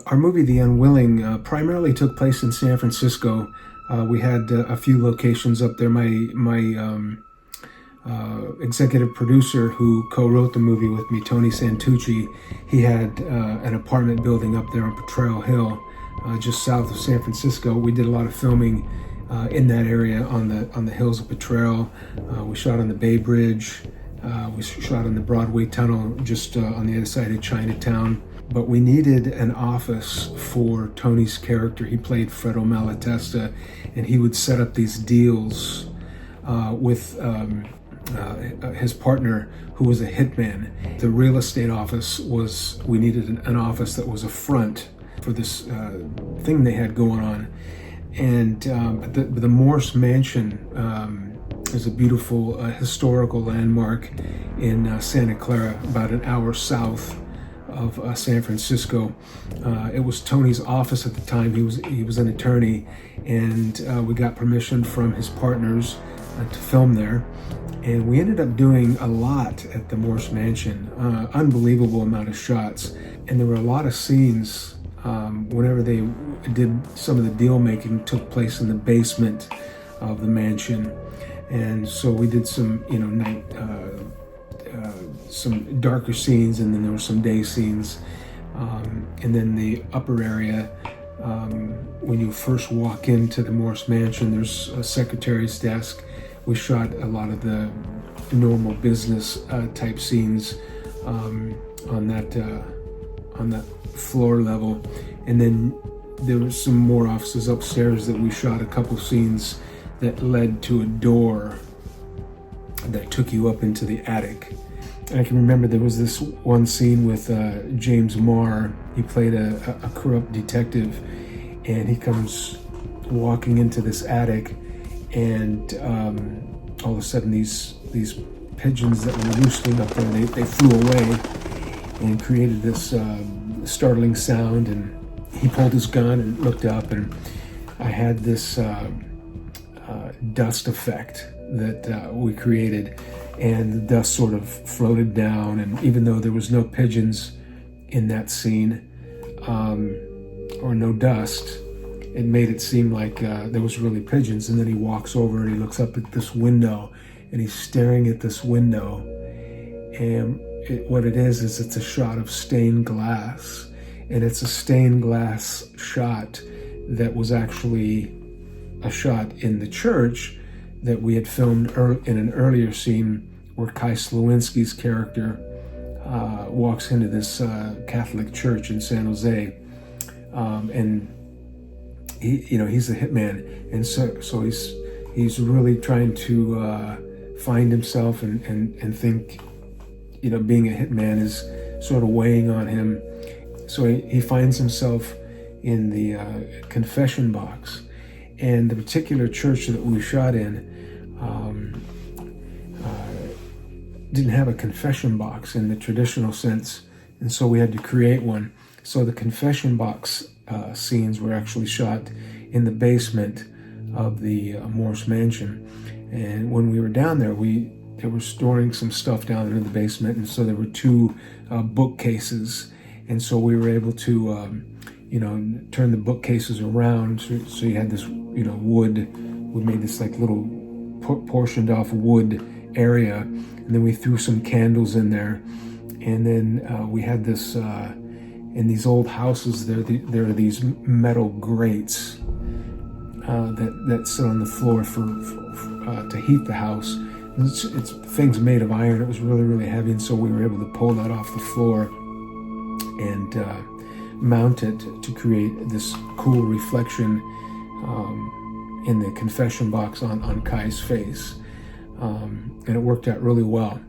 Our movie, The Unwilling, primarily took place in San Francisco. We had a few locations up there. My executive producer who co-wrote the movie with me, Tony Santucci, he had an apartment building up there on Potrero Hill, just south of San Francisco. We did a lot of filming in that area on the hills of Potrero. We shot on the Bay Bridge. We shot on the Broadway Tunnel, just on the other side of Chinatown. But we needed an office for Tony's character. He played Fredo Malatesta, and he would set up these deals with his partner, who was a hitman. The real estate office we needed an office that was a front for this thing they had going on. And the Morse Mansion is a beautiful historical landmark in Santa Clara, about an hour south of San Francisco. It was Tony's office at the time. He was an attorney, and we got permission from his partners to film there. And we ended up doing a lot at the Morse Mansion, unbelievable amount of shots. And there were a lot of scenes whenever they did some of the deal making took place in the basement of the mansion. And so we did some, some darker scenes, and then there were some day scenes. And then the upper area, when you first walk into the Morse Mansion, there's a secretary's desk. We shot a lot of the normal business type scenes on that floor level. And then there was some more offices upstairs that we shot a couple scenes that led to a door that took you up into the attic. And I can remember there was this one scene with James Marr. He played a corrupt detective, and he comes walking into this attic, and all of a sudden these pigeons that were roosting up there, they flew away and created this startling sound. And he pulled his gun and looked up, and I had this dust effect that we created, and the dust sort of floated down. And even though there was no pigeons in that scene, or no dust, it made it seem like there was really pigeons. And then he walks over and he looks up at this window, and he's staring at this window. And what it is it's a shot of stained glass. And it's a stained glass shot that was actually a shot in the church that we had filmed in an earlier scene where Kai Slowinski's character walks into this Catholic church in San Jose. And he's a hitman, and so he's really trying to find himself and think, being a hitman is sort of weighing on him. So he finds himself in the confession box, and the particular church that we shot in didn't have a confession box in the traditional sense, and so we had to create one. So the confession box scenes were actually shot in the basement of the Morse Mansion. And when we were down there, they were storing some stuff down there in the basement, and so there were two bookcases, and so we were able to turn the bookcases around, so you had this wood. We made this like little portioned off wood area, and then we threw some candles in there. And then we had this in these old houses, there are these metal grates that sit on the floor for to heat the house. It's things made of iron. It was really, really heavy, and so we were able to pull that off the floor and mount it to create this cool reflection in the confession box on Kai's face. And it worked out really well.